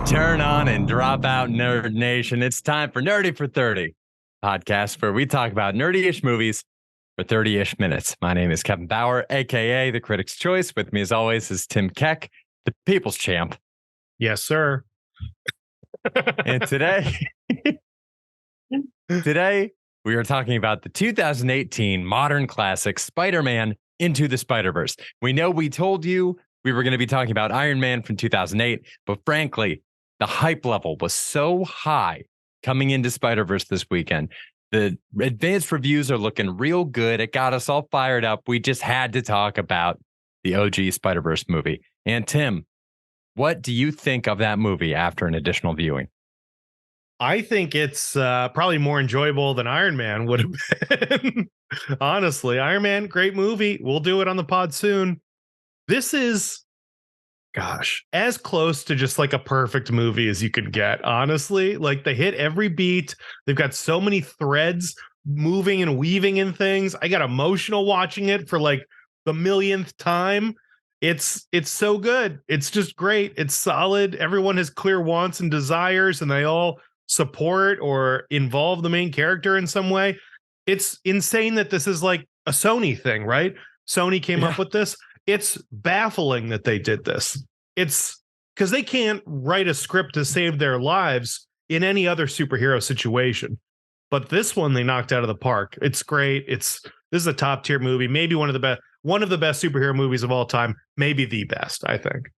Turn on and drop out, Nerd Nation. It's time for Nerdy for 30 podcast where we talk about nerdy-ish movies for 30-ish minutes. My name is Kevin Bauer, aka the Critic's Choice. With me, as always, is Tim Keck, the People's Champ. Yes, sir. And today we are talking about the 2018 modern classic Spider-Man Into the Spider-Verse. We know we told you we were going to be talking about Iron Man from 2008, but frankly, the hype level was so high coming into Spider-Verse this weekend. The advanced reviews are looking real good. It got us all fired up. We just had to talk about the OG Spider-Verse movie. And Tim, what do you think of that movie after an additional viewing? I think it's probably more enjoyable than Iron Man would have been. Honestly, Iron Man, great movie. We'll do it on the pod soon. This is, gosh, as close to just like a perfect movie as you could get, honestly. Like, they hit every beat. They've got so many threads moving and weaving in things. I got emotional watching it for like the millionth time. It's so good. It's just great. It's solid. Everyone has clear wants and desires, and they all support or involve the main character in some way. It's insane that this is like a Sony thing, right? Sony came up with this. It's baffling that they did this. It's because they can't write a script to save their lives in any other superhero situation. But this one they knocked out of the park. It's great. This is a top tier movie, maybe one of the best superhero movies of all time, maybe the best, I think.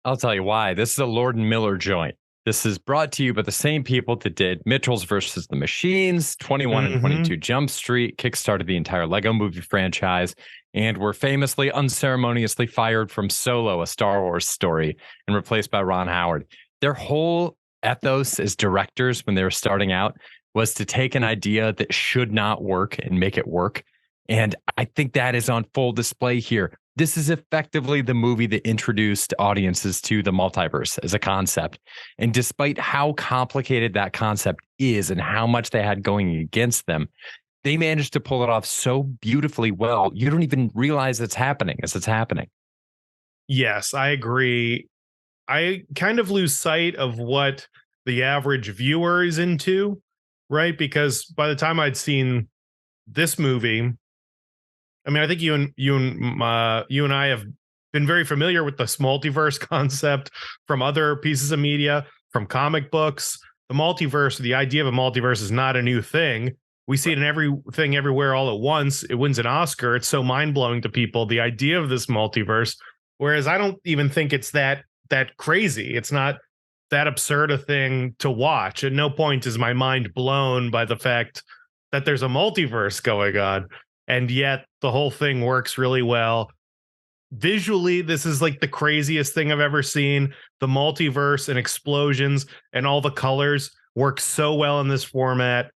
I'll tell you why. This is a Lord and Miller joint. This is brought to you by the same people that did Mitchell's versus the Machines, 21 and 22 Jump Street, kickstarted the entire Lego movie franchise, and were famously unceremoniously fired from Solo, a Star Wars story, and replaced by Ron Howard. Their whole ethos as directors when they were starting out was to take an idea that should not work and make it work. And I think that is on full display here. This is effectively the movie that introduced audiences to the multiverse as a concept. And despite how complicated that concept is and how much they had going against them, they managed to pull it off so beautifully well. You don't even realize it's happening as it's happening. Yes, I agree. I kind of lose sight of what the average viewer is into, right? Because by the time I'd seen this movie, I mean, I think you and I have been very familiar with this multiverse concept from other pieces of media, from comic books. The multiverse, the idea of a multiverse is not a new thing. We see it in everything, everywhere, all at once. It wins an Oscar. It's so mind-blowing to people, the idea of this multiverse. Whereas I don't even think it's that crazy. It's not that absurd a thing to watch. At no point is my mind blown by the fact that there's a multiverse going on. And yet the whole thing works really well. Visually, this is like the craziest thing I've ever seen. The multiverse and explosions and all the colors work so well in this format.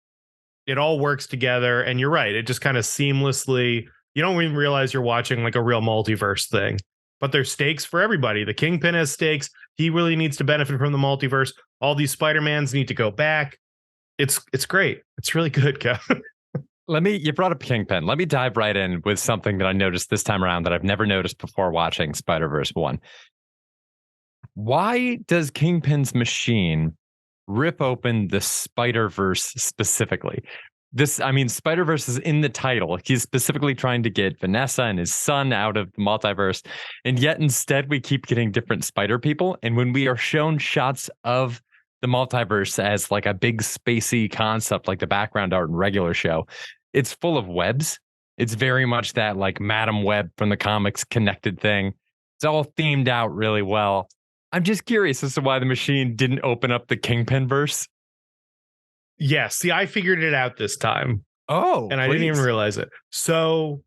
It all works together. And you're right. It just kind of seamlessly, you don't even realize you're watching like a real multiverse thing. But there's stakes for everybody. The Kingpin has stakes. He really needs to benefit from the multiverse. All these Spider-Mans need to go back. It's great. It's really good, Kevin. You brought up Kingpin. Let me dive right in with something that I noticed this time around that I've never noticed before watching Spider-Verse 1. Why does Kingpin's machine rip open the Spider-Verse specifically? Spider-Verse is in the title. He's specifically trying to get Vanessa and his son out of the multiverse. And yet instead we keep getting different spider people. And when we are shown shots of the multiverse as like a big spacey concept, like the background art in regular show, it's full of webs. It's very much that like Madam Web from the comics connected thing. It's all themed out really well. I'm just curious as to why the machine didn't open up the Kingpin verse. Yeah, see, I figured it out this time. Oh, and I didn't even realize it. So,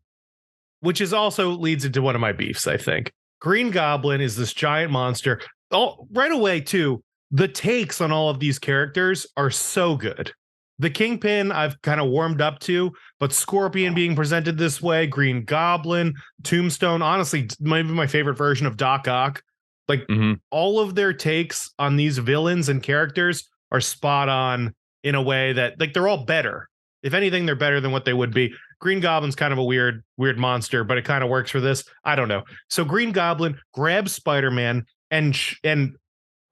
which is also leads into one of my beefs, I think. Green Goblin is this giant monster. Oh, right away, too. The takes on all of these characters are so good. The Kingpin I've kind of warmed up to, but Scorpion being presented this way, Green Goblin, Tombstone, honestly, maybe my favorite version of Doc Ock. Like all of their takes on these villains and characters are spot on in a way that like they're all better. If anything, they're better than what they would be. Green Goblin's kind of a weird monster, but it kind of works for this. I don't know. So Green Goblin grabs Spider-Man and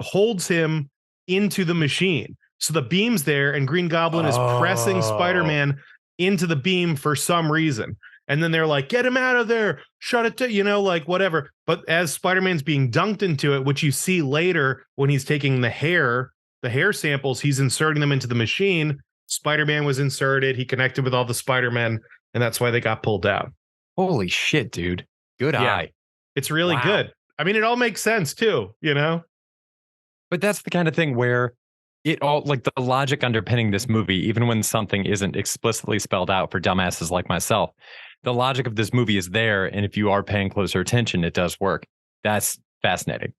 holds him into the machine. So the beam's there, and Green Goblin is pressing Spider-Man into the beam for some reason. And then they're like, get him out of there, shut it to, like whatever. But as Spider-Man's being dunked into it, which you see later when he's taking the hair samples, he's inserting them into the machine. Spider-Man was inserted. He connected with all the Spider-Men, and that's why they got pulled out. Holy shit, dude. Good eye. It's really good. I mean, it all makes sense too, But that's the kind of thing where it all, like the logic underpinning this movie, even when something isn't explicitly spelled out for dumbasses like myself, the logic of this movie is there. And if you are paying closer attention, it does work. That's fascinating.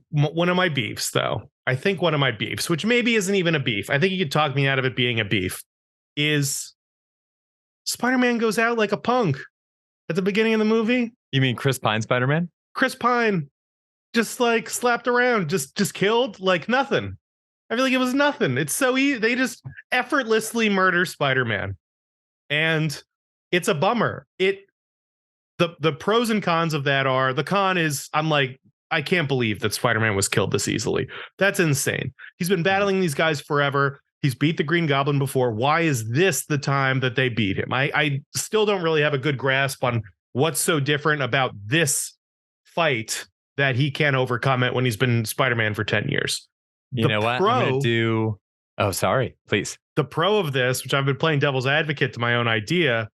One of my beefs, though, which maybe isn't even a beef, I think you could talk me out of it being a beef, is Spider-Man goes out like a punk at the beginning of the movie. You mean Chris Pine Spider-Man? Chris Pine just like slapped around, just killed like nothing. I feel like it was nothing. It's so easy. They just effortlessly murder Spider-Man. And it's a bummer. The pros and cons of that are, the con is I'm like, I can't believe that Spider-Man was killed this easily. That's insane. He's been battling these guys forever. He's beat the Green Goblin before. Why is this the time that they beat him? I still don't really have a good grasp on what's so different about this fight that he can't overcome it when he's been Spider-Man for 10 years. You know what? I'm going to do... Oh, sorry. Please. The pro of this, which I've been playing devil's advocate to my own idea,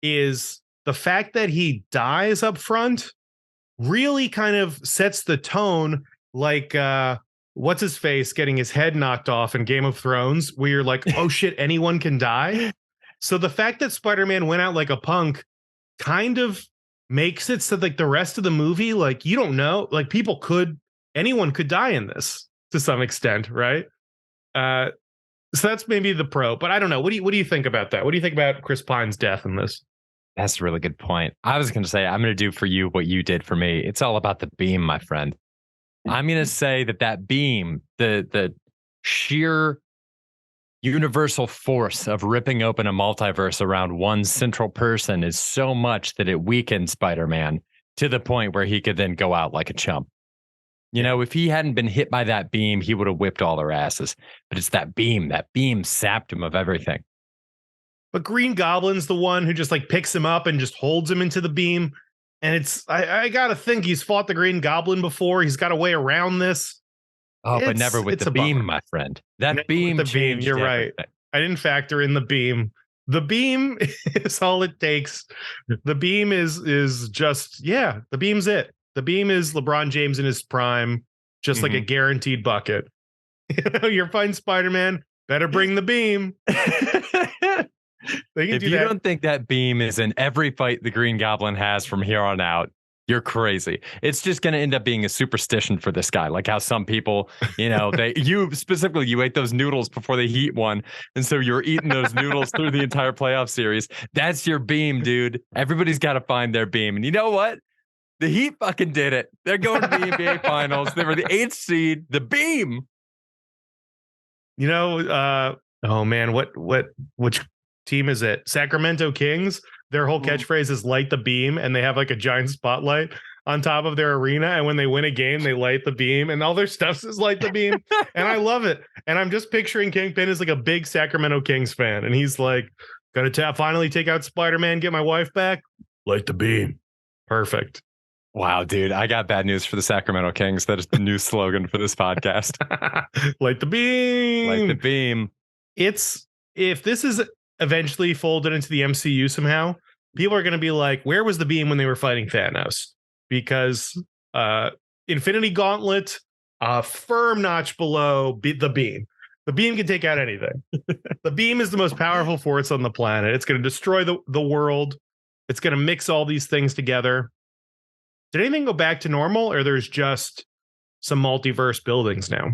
is the fact that he dies up front really kind of sets the tone, like what's his face getting his head knocked off in Game of Thrones, where you're like, oh shit, anyone can die. So the fact that Spider-Man went out like a punk kind of makes it so like the rest of the movie, like you don't know, like anyone could die in this to some extent, right? So that's maybe the pro, but I don't know. What do you think about that? What do you think about Chris Pine's death in this? That's a really good point. I was going to say, I'm going to do for you what you did for me. It's all about the beam, my friend. I'm going to say that beam, the sheer universal force of ripping open a multiverse around one central person is so much that it weakens Spider-Man to the point where he could then go out like a chump. If he hadn't been hit by that beam, he would have whipped all their asses. But it's that beam sapped him of everything. But Green Goblin's the one who just like picks him up and just holds him into the beam. And I gotta think he's fought the Green Goblin before. He's got a way around this. Oh, but never with the beam, my friend. That beam changed. You're right. I didn't factor in the beam. The beam is all it takes. The beam is just, the beam's it. The beam is LeBron James in his prime, just like a guaranteed bucket. You're fighting Spider-Man, better bring the beam. If you don't think that beam is in every fight the Green Goblin has from here on out, you're crazy. It's just going to end up being a superstition for this guy. Like how some people, you ate those noodles before they heat one. And so you're eating those noodles through the entire playoff series. That's your beam, dude. Everybody's got to find their beam. And you know what? The Heat fucking did it. They're going to the NBA Finals. They were the 8th seed. The beam. Oh man, which team is it? Sacramento Kings. Their whole catchphrase is light the beam, and they have like a giant spotlight on top of their arena. And when they win a game, they light the beam, and all their stuff is light the beam. And I love it. And I'm just picturing Kingpin as like a big Sacramento Kings fan. And he's like, gotta finally take out Spider-Man, get my wife back. Light the beam. Perfect. Wow, dude, I got bad news for the Sacramento Kings. That is the new slogan for this podcast. Light the beam. Light the beam. If this is eventually folded into the MCU somehow, people are going to be like, where was the beam when they were fighting Thanos? Because Infinity Gauntlet, a firm notch below the beam. The beam can take out anything. The beam is the most powerful force on the planet. It's going to destroy the world. It's going to mix all these things together. Did anything go back to normal, or there's just some multiverse buildings now?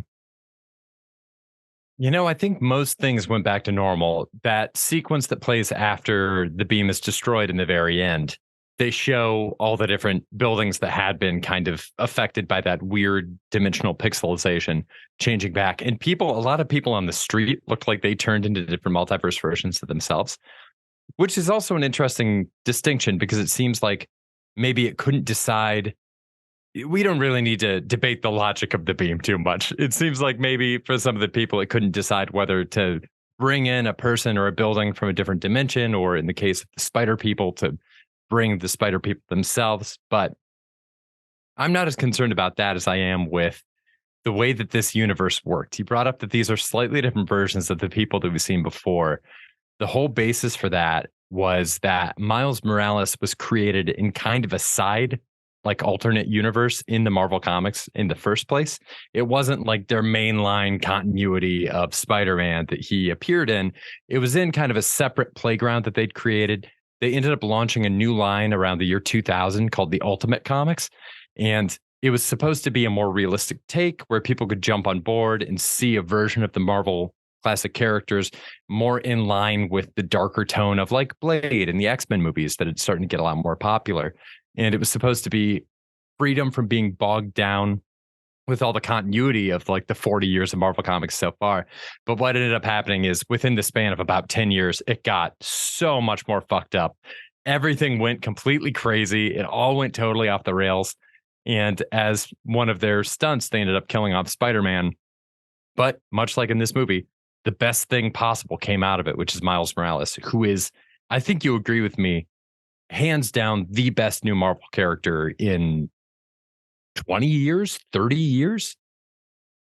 I think most things went back to normal. That sequence that plays after the beam is destroyed in the very end, they show all the different buildings that had been kind of affected by that weird dimensional pixelization changing back. And a lot of people on the street looked like they turned into different multiverse versions of themselves, which is also an interesting distinction because it seems like maybe it couldn't decide we don't really need to debate the logic of the beam too much. It seems like maybe for some of the people, it couldn't decide whether to bring in a person or a building from a different dimension, or in the case of the spider people, to bring the spider people themselves. But I'm not as concerned about that as I am with the way that this universe worked. You brought up that these are slightly different versions of the people that we've seen before. The whole basis for that was that Miles Morales was created in kind of a side, like alternate universe in the Marvel comics in the first place. It wasn't like their mainline continuity of Spider-Man that he appeared in. It was in kind of a separate playground that they'd created. They ended up launching a new line around the year 2000 called the Ultimate Comics. And it was supposed to be a more realistic take where people could jump on board and see a version of the Marvel classic characters more in line with the darker tone of like Blade and the X-Men movies that had started to get a lot more popular. And it was supposed to be freedom from being bogged down with all the continuity of like the 40 years of Marvel comics so far. But what ended up happening is within the span of about 10 years, it got so much more fucked up. Everything went completely crazy. It all went totally off the rails. And as one of their stunts, they ended up killing off Spider-Man. But much like in this movie, the best thing possible came out of it, which is Miles Morales, who is, I think you agree with me, hands down the best new Marvel character in 20 years, 30 years.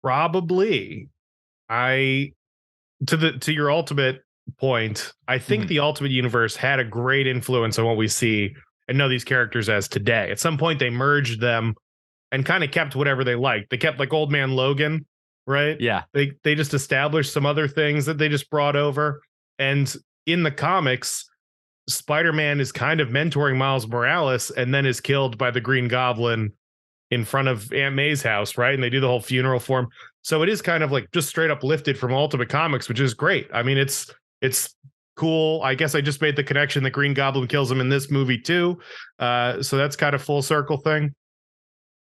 Probably. I to your ultimate point, I think the Ultimate Universe had a great influence on what we see and know these characters as today. At some point, they merged them and kind of kept whatever they liked. They kept like Old Man Logan, right? Yeah. They just established some other things that they just brought over. And in the comics, Spider-Man is kind of mentoring Miles Morales and then is killed by the Green Goblin in front of Aunt May's house, right? And they do the whole funeral for him. So it is kind of like just straight up lifted from Ultimate Comics, which is great. I mean, it's cool. I guess I just made the connection that Green Goblin kills him in this movie too. So that's kind of full circle thing.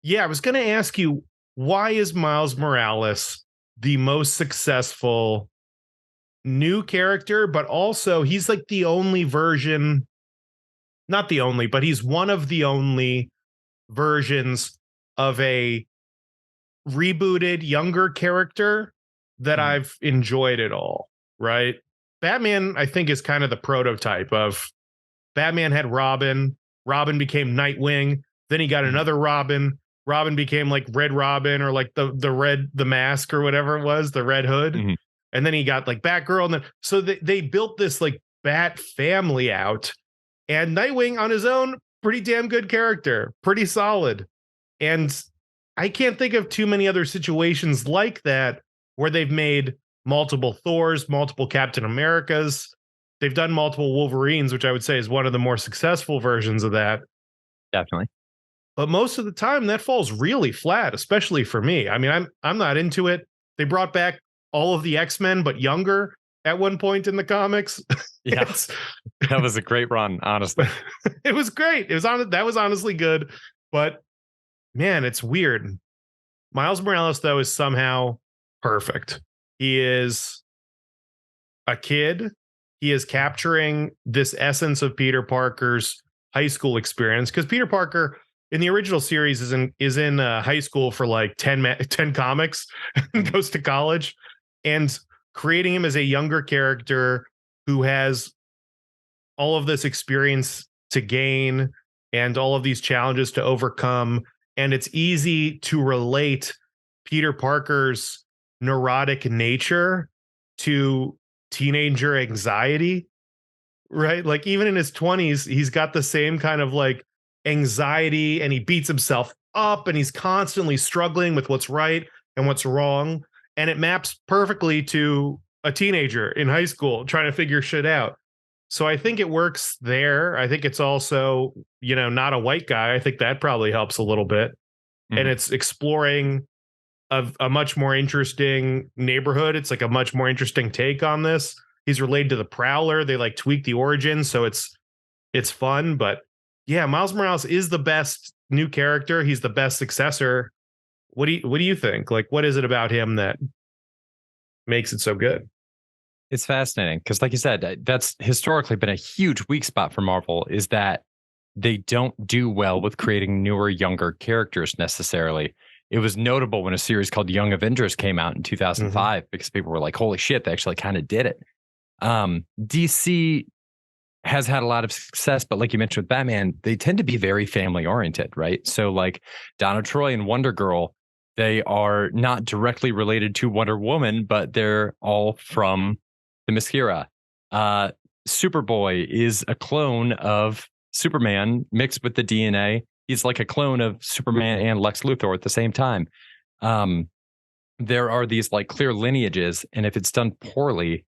Yeah, I was going to ask you, why is Miles Morales the most successful new character, but also he's like the only version, not the only, but he's one of the only versions of a rebooted younger character that I've enjoyed at all, right? Batman, I think, is kind of the prototype of Batman had Robin, Robin became Nightwing, then he got another Robin, Robin became like Red Robin or like the mask or whatever it was, the Red Hood. And then he got like Batgirl. And then so they built this like Bat family out, and Nightwing on his own, pretty damn good character, pretty solid. And I can't think of too many other situations like that where they've made multiple Thors, multiple Captain Americas. They've done multiple Wolverines, which I would say is one of the more successful versions of that. Definitely. But most of the time that falls really flat, especially for me. I mean, I'm not into it. They brought back all of the X-Men, but younger at one point in the comics. Yes. That was a great run, honestly. It was great. That was honestly good. But man, it's weird. Miles Morales, though, is somehow perfect. He is a kid. He is capturing this essence of Peter Parker's high school experience, because Peter Parker in the original series is in high school for like 10 comics and goes to college, and creating him as a younger character who has all of this experience to gain and all of these challenges to overcome. And it's easy to relate Peter Parker's neurotic nature to teenager anxiety, right? Like even in his 20s, he's got the same kind of like anxiety, and he beats himself up, and he's constantly struggling with what's right and what's wrong. And it maps perfectly to a teenager in high school trying to figure shit out. So I think it works there. I think it's also, not a white guy. I think that probably helps a little bit. And it's exploring a much more interesting neighborhood. It's like a much more interesting take on this. He's related to the Prowler. They like tweak the origin, so it's fun. But yeah, Miles Morales is the best new character. He's the best successor. What do you think? Like, what is it about him that makes it so good? It's fascinating because, like you said, that's historically been a huge weak spot for Marvel, is that they don't do well with creating newer, younger characters necessarily. It was notable when a series called Young Avengers came out in 2005 because people were like, holy shit, they actually kind of did it. DC has had a lot of success, but like you mentioned with Batman, they tend to be very family oriented, right? So like Donna Troy and Wonder Girl, they are not directly related to Wonder Woman, but they're all from the Themyscira. Superboy is a clone of Superman mixed with the DNA. He's like a clone of Superman and Lex Luthor at the same time. There are these like clear lineages, and if it's done poorly,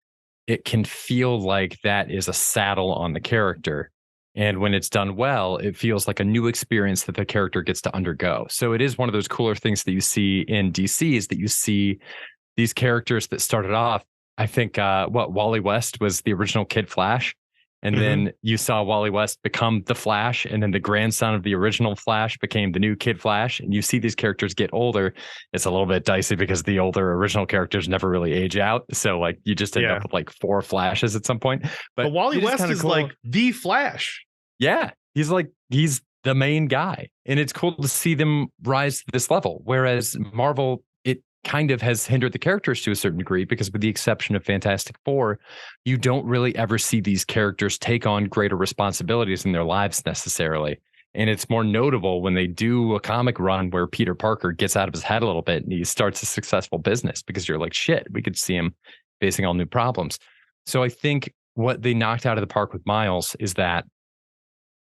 it can feel like that is a saddle on the character. And when it's done well, it feels like a new experience that the character gets to undergo. So it is one of those cooler things that you see in DC is that you see these characters that started off. I think Wally West was the original Kid Flash. And then you saw Wally West become the Flash, and then the grandson of the original Flash became the new Kid Flash. And you see these characters get older. It's a little bit dicey because the older original characters never really age out. So like you just end up with like 4 Flashes at some point. But Wally West is cool. Like the Flash. Yeah, he's the main guy, and it's cool to see them rise to this level. Whereas Marvel, it kind of has hindered the characters to a certain degree because with the exception of Fantastic Four, you don't really ever see these characters take on greater responsibilities in their lives necessarily. And it's more notable when they do a comic run where Peter Parker gets out of his head a little bit and he starts a successful business because you're like, shit, we could see him facing all new problems. So I think what they knocked out of the park with Miles is that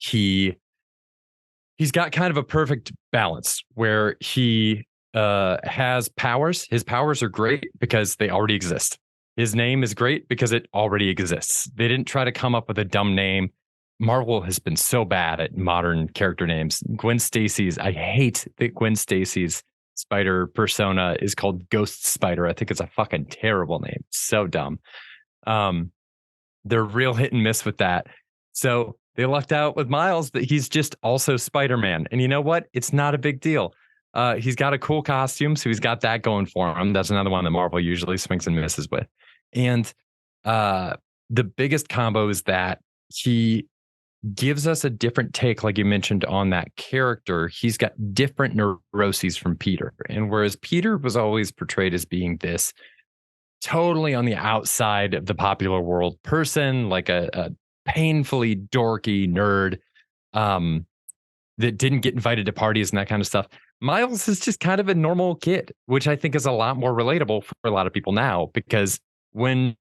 he's got kind of a perfect balance where he has powers. His powers are great because they already exist. His name is great because it already exists. They didn't try to come up with a dumb name. Marvel has been so bad at modern character names. I hate that Gwen Stacy's spider persona is called Ghost Spider. I think it's a fucking terrible name. It's so dumb. They're real hit and miss with that. So they lucked out with Miles that he's just also Spider-Man. And you know what? It's not a big deal. He's got a cool costume, so he's got that going for him. That's another one that Marvel usually swings and misses with. And the biggest combo is that he gives us a different take, like you mentioned, on that character. He's got different neuroses from Peter. And whereas Peter was always portrayed as being this totally on the outside of the popular world person, like a painfully dorky nerd that didn't get invited to parties and that kind of stuff. Miles is just kind of a normal kid, which I think is a lot more relatable for a lot of people now, because when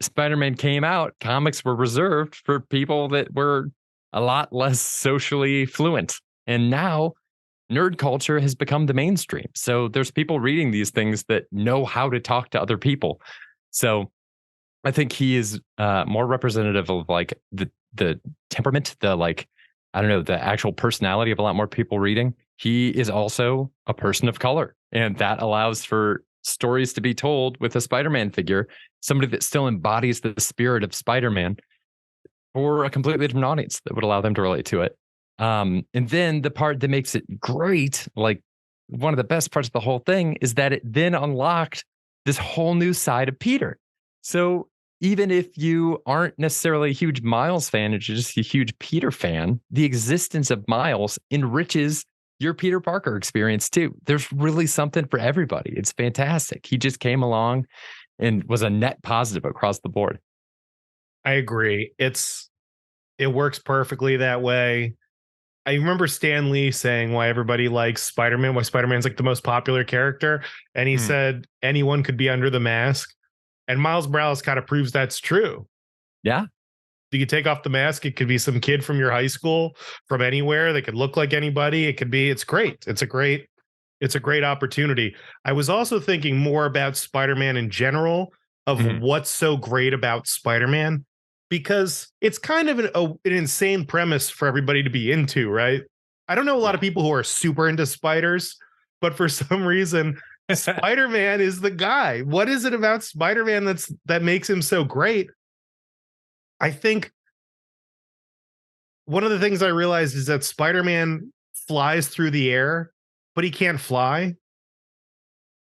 Spider-Man came out, comics were reserved for people that were a lot less socially fluent. And now nerd culture has become the mainstream. So there's people reading these things that know how to talk to other people. So I think he is more representative of like the temperament, the actual personality of a lot more people reading. He is also a person of color, and that allows for stories to be told with a Spider-Man figure, somebody that still embodies the spirit of Spider-Man for a completely different audience that would allow them to relate to it. And then the part that makes it great, like one of the best parts of the whole thing, is that it then unlocked this whole new side of Peter. So even if you aren't necessarily a huge Miles fan, and you're just a huge Peter fan, the existence of Miles enriches your Peter Parker experience too. There's really something for everybody. It's fantastic. He just came along and was a net positive across the board. I agree. It works perfectly that way. I remember Stan Lee saying why everybody likes Spider-Man, why Spider-Man's like the most popular character. And he said anyone could be under the mask. And Miles Morales kind of proves that's true. Yeah. You could take off the mask. It could be some kid from your high school, from anywhere. They could look like anybody. It's great. It's a great opportunity. I was also thinking more about Spider-Man in general, of what's so great about Spider-Man, because it's kind of an insane premise for everybody to be into, right? I don't know a lot of people who are super into spiders, but for some reason, Spider-Man is the guy. What is it about Spider-Man that makes him so great? I think one of the things I realized is that Spider-Man flies through the air, but he can't fly.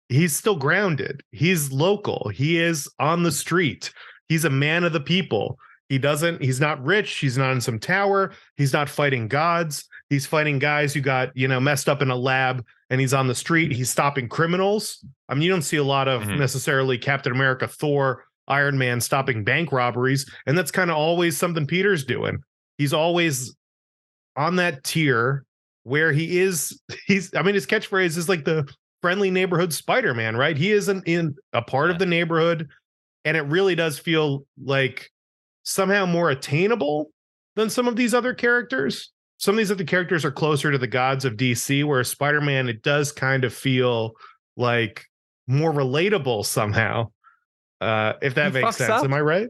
He's still grounded. He's local. He is on the street. He's a man of the people. He's not rich. He's not in some tower. He's not fighting gods. He's fighting guys who got, messed up in a lab, and he's on the street. He's stopping criminals. I mean, you don't see a lot of necessarily Captain America, Thor, Iron Man stopping bank robberies. And that's kind of always something Peter's doing. He's always on that tier where his catchphrase is like the friendly neighborhood Spider-Man, right? He isn't in a part of the neighborhood. And it really does feel like somehow more attainable than some of these other characters. Some of these other characters are closer to the gods of DC, where Spider-Man, it does kind of feel like more relatable somehow. If that makes sense. Up. Am I right?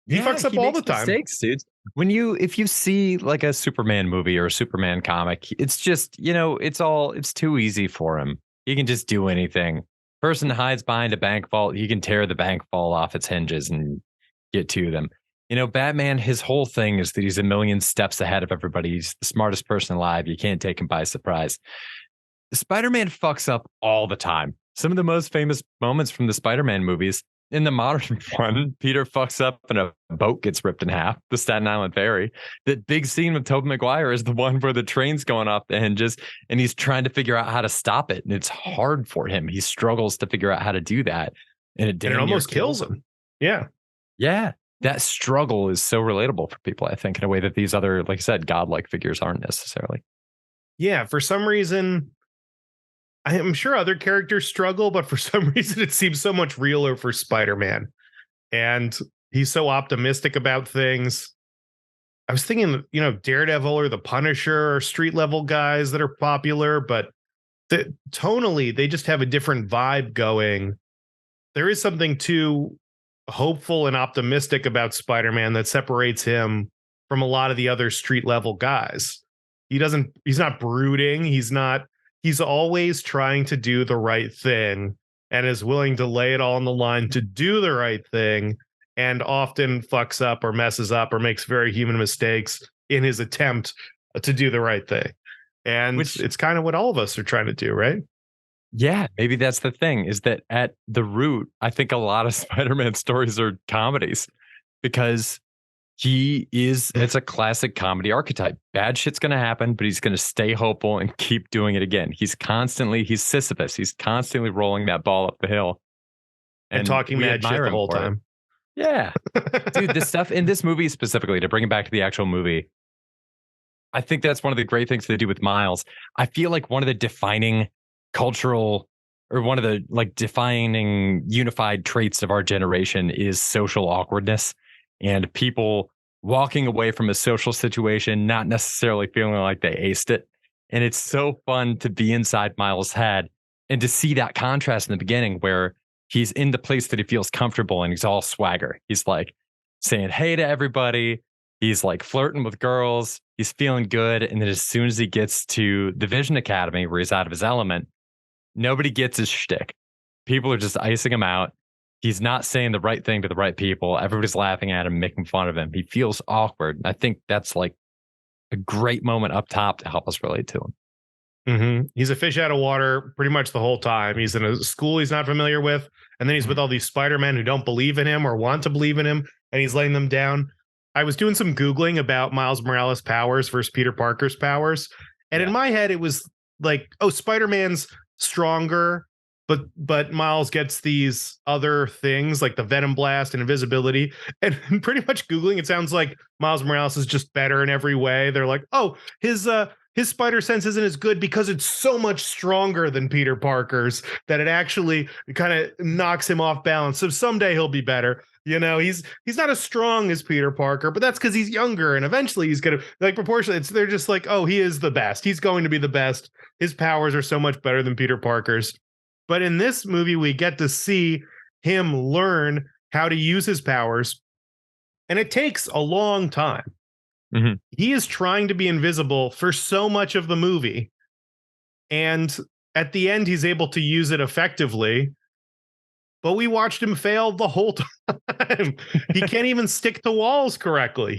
He fucks up all the time. Mistakes, dude. If you see like a Superman movie or a Superman comic, it's just, it's too easy for him. He can just do anything. Person hides behind a bank vault, he can tear the bank vault off its hinges and get to them. Batman, his whole thing is that he's a million steps ahead of everybody. He's the smartest person alive. You can't take him by surprise. Spider-Man fucks up all the time. Some of the most famous moments from the Spider-Man movies, in the modern one, Peter fucks up and a boat gets ripped in half, the Staten Island ferry. That big scene with Tobey Maguire is the one where the train's going off the hinges and he's trying to figure out how to stop it. And it's hard for him. He struggles to figure out how to do that. And it almost kills him. Yeah. Yeah. That struggle is so relatable for people, I think, in a way that these other, like I said, godlike figures aren't necessarily. Yeah. For some reason, I'm sure other characters struggle, but for some reason it seems so much realer for Spider-Man. And he's so optimistic about things. I was thinking, Daredevil or the Punisher or street level guys that are popular, but tonally, they just have a different vibe going. There is something too hopeful and optimistic about Spider-Man that separates him from a lot of the other street level guys. He's not brooding. He's always trying to do the right thing and is willing to lay it all on the line to do the right thing, and often fucks up or messes up or makes very human mistakes in his attempt to do the right thing. And it's kind of what all of us are trying to do, right? Yeah, maybe that's the thing, is that at the root, I think a lot of Spider-Man stories are comedies, because it's a classic comedy archetype. Bad shit's going to happen, but he's going to stay hopeful and keep doing it again. He's Sisyphus. He's constantly rolling that ball up the hill. And talking mad shit the whole time. Yeah. Dude, this stuff in this movie specifically, to bring it back to the actual movie, I think that's one of the great things they do with Miles. I feel like one of the defining cultural, or one of the defining unified traits of our generation is social awkwardness. And people walking away from a social situation, not necessarily feeling like they aced it. And it's so fun to be inside Miles' head and to see that contrast in the beginning, where he's in the place that he feels comfortable and he's all swagger. He's like saying hey to everybody. He's like flirting with girls. He's feeling good. And then as soon as he gets to the Vision Academy, where he's out of his element, nobody gets his shtick. People are just icing him out. He's not saying the right thing to the right people. Everybody's laughing at him, making fun of him. He feels awkward. I think that's like a great moment up top to help us relate to him. Mm-hmm. He's a fish out of water pretty much the whole time. He's in a school he's not familiar with. And then he's with all these Spider-Men who don't believe in him or want to believe in him. And he's laying them down. I was doing some Googling about Miles Morales' powers versus Peter Parker's powers. And in my head, it was like, oh, Spider-Man's stronger, but Miles gets these other things like the Venom Blast and invisibility. And pretty much Googling, it sounds like Miles Morales is just better in every way. They're like, oh, his spider sense isn't as good because it's so much stronger than Peter Parker's that it actually kind of knocks him off balance. So someday he'll be better. He's not as strong as Peter Parker, but that's because he's younger, and eventually he's gonna, proportionally. They're just like, oh, he is the best. He's going to be the best. His powers are so much better than Peter Parker's. But in this movie, we get to see him learn how to use his powers, and it takes a long time. Mm-hmm. He is trying to be invisible for so much of the movie, and at the end, he's able to use it effectively. But we watched him fail the whole time. He can't even stick to walls correctly.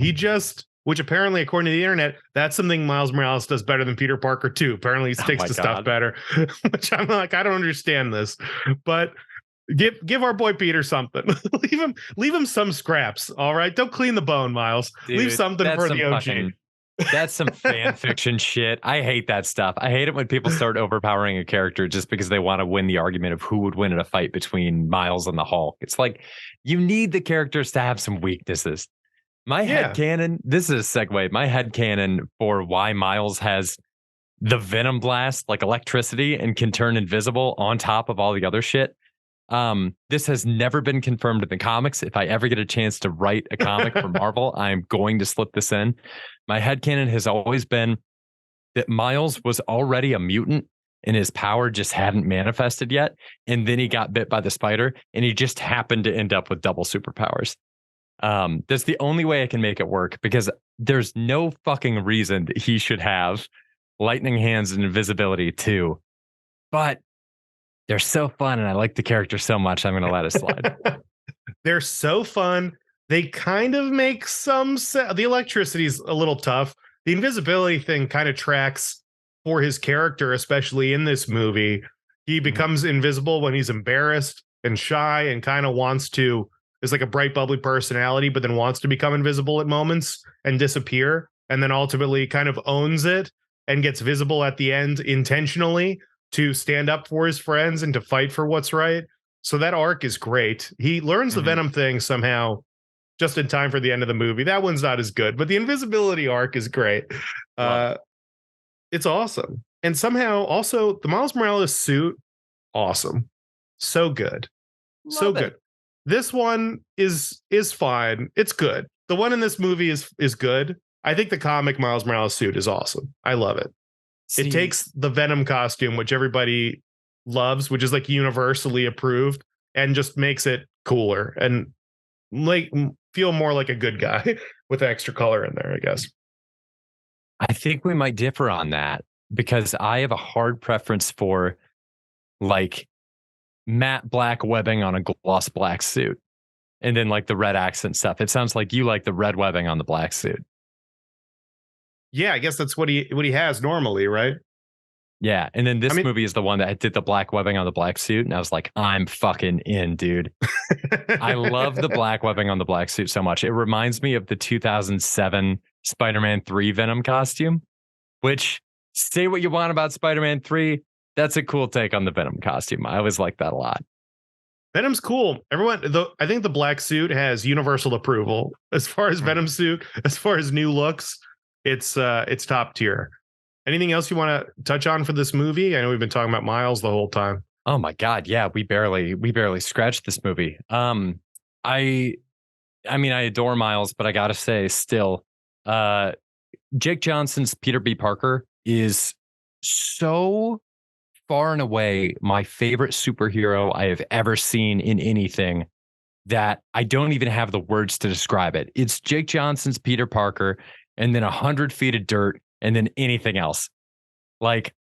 Which apparently, according to the internet, that's something Miles Morales does better than Peter Parker too. Apparently he sticks to stuff better, which I'm like, I don't understand this. But Give our boy Peter something. leave him some scraps. All right. Don't clean the bone, Miles. Dude, leave something for the OG. That's some fan fiction shit. I hate that stuff. I hate it when people start overpowering a character just because they want to win the argument of who would win in a fight between Miles and the Hulk. It's like you need the characters to have some weaknesses. My headcanon, this is a segue. My headcanon for why Miles has the Venom blast, like electricity, and can turn invisible on top of all the other shit. This has never been confirmed in the comics. If I ever get a chance to write a comic for Marvel, I'm going to slip this in. My headcanon has always been that Miles was already a mutant and his power just hadn't manifested yet. And then he got bit by the spider and he just happened to end up with double superpowers. That's the only way I can make it work because there's no fucking reason that he should have lightning hands and invisibility too. But they're so fun, and I like the character so much, I'm going to let it slide. They're so fun. They kind of make some sense. The electricity's a little tough. The invisibility thing kind of tracks for his character, especially in this movie. He becomes invisible when he's embarrassed and shy and kind of wants to, is like a bright, bubbly personality, but then wants to become invisible at moments and disappear. And then ultimately kind of owns it and gets visible at the end intentionally to stand up for his friends and to fight for what's right. So that arc is great. He learns the Venom thing somehow just in time for the end of the movie. That one's not as good, but the invisibility arc is great. It's awesome. And somehow also the Miles Morales suit, awesome. So good. So good. This one is fine. It's good. The one in this movie is good. I think the comic Miles Morales suit is awesome. I love it. It takes the Venom costume, which everybody loves, which is like universally approved, and just makes it cooler and like feel more like a good guy with extra color in there, I guess. I think we might differ on that because I have a hard preference for like matte black webbing on a gloss black suit and then like the red accent stuff. It sounds like you like the red webbing on the black suit. Yeah, I guess that's what he has normally, right? Yeah, and then this movie is the one that did the black webbing on the black suit, and I was like, I'm fucking in, dude. I love the black webbing on the black suit so much. It reminds me of the 2007 Spider-Man 3 Venom costume, which, say what you want about Spider-Man 3, that's a cool take on the Venom costume. I always like that a lot. Venom's cool. I think the black suit has universal approval as far as Venom suit, as far as new looks. It's top tier. Anything else you want to touch on for this movie? I know we've been talking about Miles the whole time. Oh my God. Yeah. We barely scratched this movie. I mean, I adore Miles, but I gotta say still, Jake Johnson's Peter B. Parker is so far and away my favorite superhero I have ever seen in anything that I don't even have the words to describe it. It's Jake Johnson's Peter Parker and then 100 feet of dirt and then anything else. Like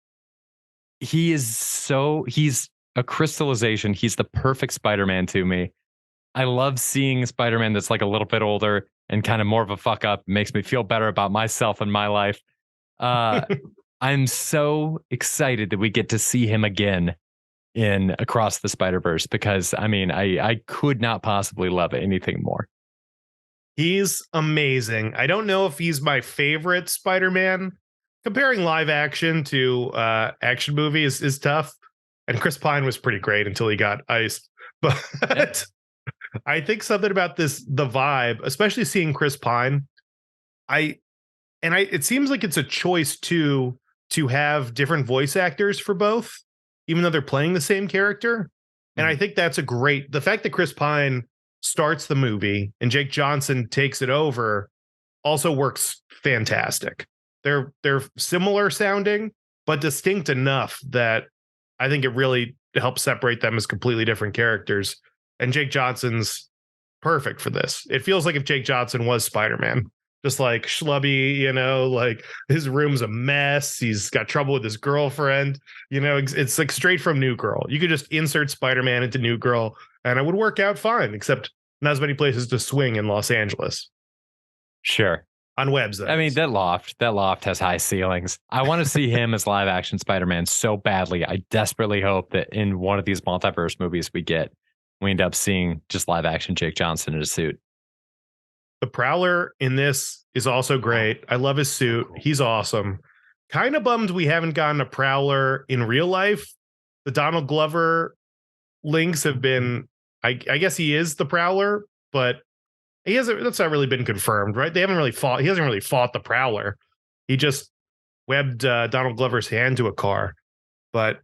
he's a crystallization. He's the perfect Spider-Man to me. I love seeing Spider-Man that's like a little bit older and kind of more of a fuck up. It makes me feel better about myself and my life. I'm so excited that we get to see him again in Across the Spider-Verse because I mean, I could not possibly love anything more. He's amazing. I don't know if he's my favorite Spider-Man. Comparing live action to action movies is tough. And Chris Pine was pretty great until he got iced. But I think something about the vibe, especially seeing Chris Pine, it seems like it's a choice to have different voice actors for both, even though they're playing the same character. And I think that's the fact that Chris Pine starts the movie and Jake Johnson takes it over also works fantastic. They're similar sounding, but distinct enough that I think it really helps separate them as completely different characters. And Jake Johnson's perfect for this. It feels like if Jake Johnson was Spider-Man, just like schlubby, like his room's a mess. He's got trouble with his girlfriend. It's like straight from New Girl. You could just insert Spider-Man into New Girl and it would work out fine, except not as many places to swing in Los Angeles. Sure. On webs, I mean, that loft has high ceilings. I want to see him as live action Spider-Man so badly. I desperately hope that in one of these multiverse movies we get we end up seeing just live action Jake Johnson in a suit. The Prowler in this is also great. I love his suit. Cool. He's awesome. Kind of bummed we haven't gotten a Prowler in real life. The Donald Glover links have been, I guess he is the Prowler, but that's not really been confirmed, right? He hasn't really fought the Prowler. He just webbed Donald Glover's hand to a car. But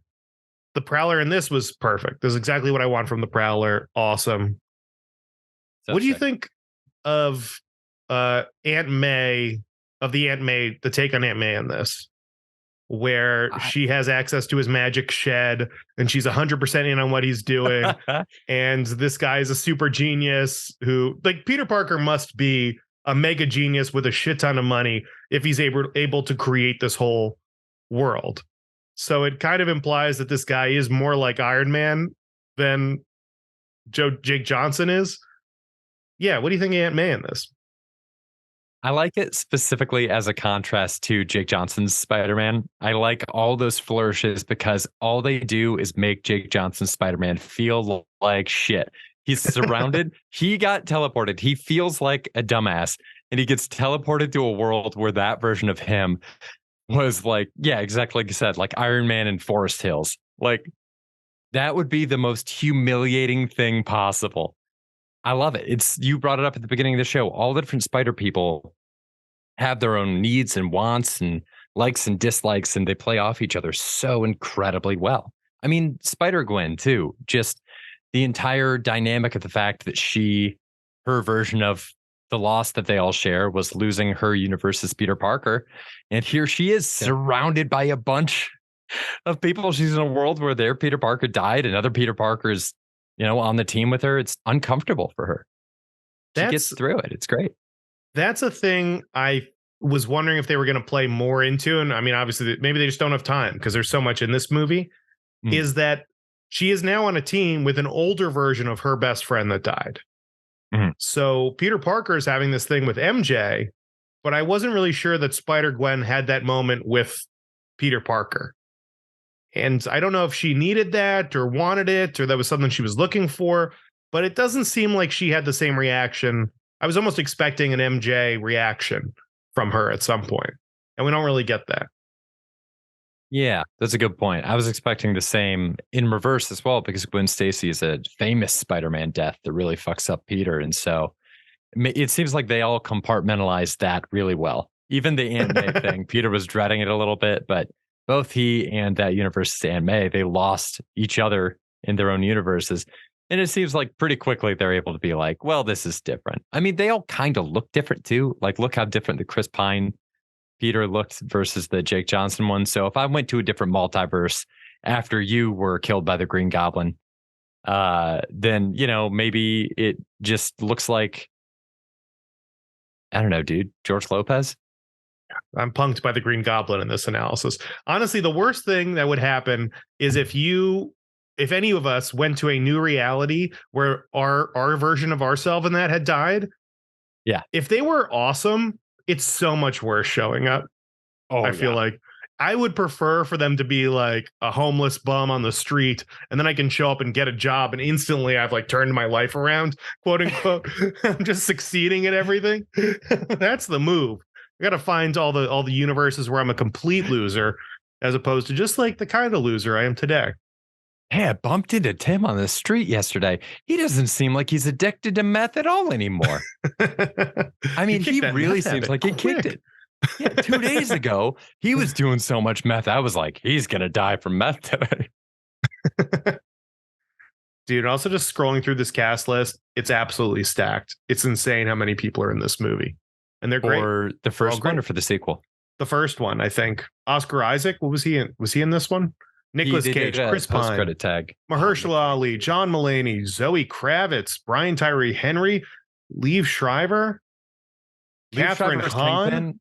the Prowler in this was perfect. This is exactly what I want from the Prowler. Awesome. So what do you sick. think of Aunt May, the take on Aunt May in this, where she has access to his magic shed and she's 100% in on what he's doing. And this guy is a super genius who, like, Peter Parker must be a mega genius with a shit ton of money if he's able to create this whole world. So it kind of implies that this guy is more like Iron Man than Jake Johnson is. Yeah, what do you think of Aunt May in this? I like it specifically as a contrast to Jake Johnson's Spider-Man. I like all those flourishes because all they do is make Jake Johnson's Spider-Man feel like shit. He's surrounded. He got teleported. He feels like a dumbass, and he gets teleported to a world where that version of him was like, yeah, exactly like you said, like Iron Man in Forest Hills. Like, that would be the most humiliating thing possible. I love it. You brought it up at the beginning of the show. All the different spider people have their own needs and wants and likes and dislikes, and they play off each other so incredibly well. I mean, Spider-Gwen too, just the entire dynamic of the fact that her version of the loss that they all share was losing her universe as Peter Parker. And here she is surrounded by a bunch of people. She's in a world where their Peter Parker died and other Peter Parker's, on the team with her. It's uncomfortable for her. She gets through it. It's great. That's a thing I was wondering if they were going to play more into. And I mean, obviously, maybe they just don't have time because there's so much in this movie. Is that she is now on a team with an older version of her best friend that died. So Peter Parker is having this thing with MJ, but I wasn't really sure that Spider-Gwen had that moment with Peter Parker. And I don't know if she needed that or wanted it or that was something she was looking for, but it doesn't seem like she had the same reaction. I was almost expecting an MJ reaction from her at some point, and we don't really get that. Yeah, that's a good point. I was expecting the same in reverse as well, because Gwen Stacy is a famous Spider-Man death that really fucks up Peter. And so it seems like they all compartmentalized that really well. Even the Aunt May thing, Peter was dreading it a little bit, but both he and that universe's Aunt May, they lost each other in their own universes. And it seems like pretty quickly they're able to be like, well, this is different. I mean, they all kind of look different too. Like, look how different the Chris Pine Peter looked versus the Jake Johnson one. So if I went to a different multiverse after you were killed by the Green Goblin, then, maybe it just looks like, I don't know, dude, George Lopez. I'm punked by the Green Goblin in this analysis. Honestly, the worst thing that would happen is if any of us went to a new reality where our version of ourselves in that had died. Yeah. If they were awesome, it's so much worse showing up. I feel like I would prefer for them to be like a homeless bum on the street, and then I can show up and get a job, and instantly I've like turned my life around, quote unquote. I'm just succeeding at everything. That's the move. I got to find all the universes where I'm a complete loser, as opposed to just like the kind of loser I am today. Hey, I bumped into Tim on the street yesterday. He doesn't seem like he's addicted to meth at all anymore. I mean, he really seems like he kicked it. Yeah, 2 days ago, he was doing so much meth. I was like, he's going to die from meth today. Dude, also just scrolling through this cast list, it's absolutely stacked. It's insane how many people are in this movie. And they're great. For the first one or for the sequel? The first one, I think. Oscar Isaac, what was he in? Was he in this one? Nicolas Cage, Chris Pine, credit tag. Mahershala Ali, John Mulaney, Zoe Kravitz, Brian Tyree Henry, Liev Schreiber, Catherine Hahn.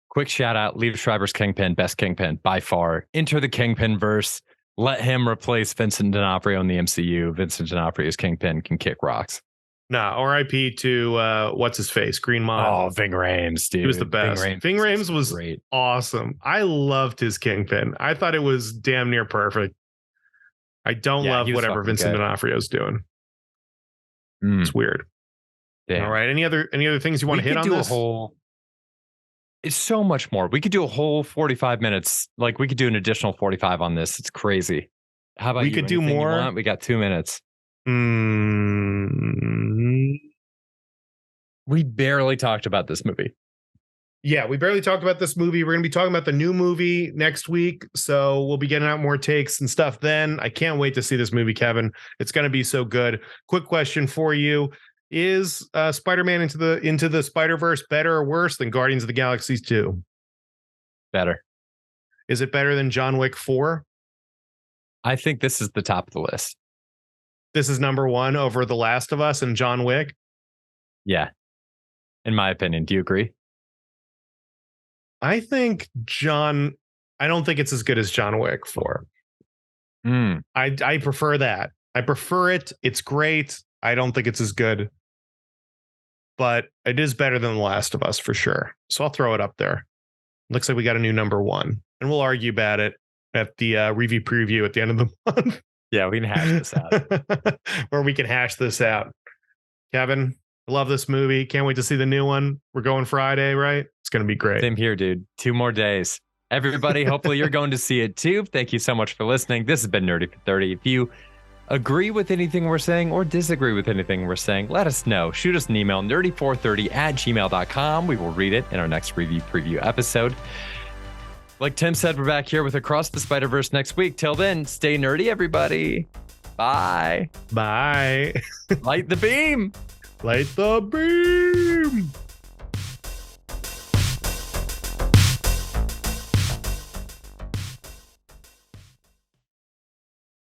Quick shout out, Liev Schreiber's Kingpin, best Kingpin by far. Enter the Kingpin verse. Let him replace Vincent D'Onofrio in the MCU. Vincent D'Onofrio's Kingpin can kick rocks. Nah, R.I.P. to what's his face, Green Mile. Oh, Ving Rhames, dude. He was the best. Ving Rhames was great. Awesome. I loved his Kingpin. I thought it was damn near perfect. I don't love whatever Vincent D'Onofrio's doing. It's weird. Damn. All right. Any other things you want to hit on this? It's so much more. We could do a whole 45 minutes. Like we could do an additional 45 on this. It's crazy. How about we you? could do Anything more? You want? We got 2 minutes. We barely talked about this movie. Yeah, we barely talked about this movie. We're going to be talking about the new movie next week. So we'll be getting out more takes and stuff then. I can't wait to see this movie, Kevin. It's going to be so good. Quick question for you. Is Spider-Man into the Spider-Verse better or worse than Guardians of the Galaxy 2? Better. Is it better than John Wick 4? I think this is the top of the list. This is number 1 over The Last of Us and John Wick? Yeah. In my opinion. Do you agree? I don't think it's as good as John Wick 4. I prefer that. I prefer it. It's great. I don't think it's as good, but it is better than The Last of Us for sure. So I'll throw it up there. Looks like we got a new number 1, and we'll argue about it at the review preview at the end of the month. Yeah, we can hash this out. Or we can hash this out. Kevin, I love this movie. Can't wait to see the new one. We're going Friday, right? It's going to be great. Same here, dude. 2 more days. Everybody, hopefully you're going to see it too. Thank you so much for listening. This has been Nerdy for 30. If you agree with anything we're saying or disagree with anything we're saying, let us know. Shoot us an email, nerdy430@gmail.com. We will read it in our next review preview episode. Like Tim said, we're back here with Across the Spider-Verse next week. Till then, stay nerdy, everybody. Bye. Bye. Light the beam. Light the beam.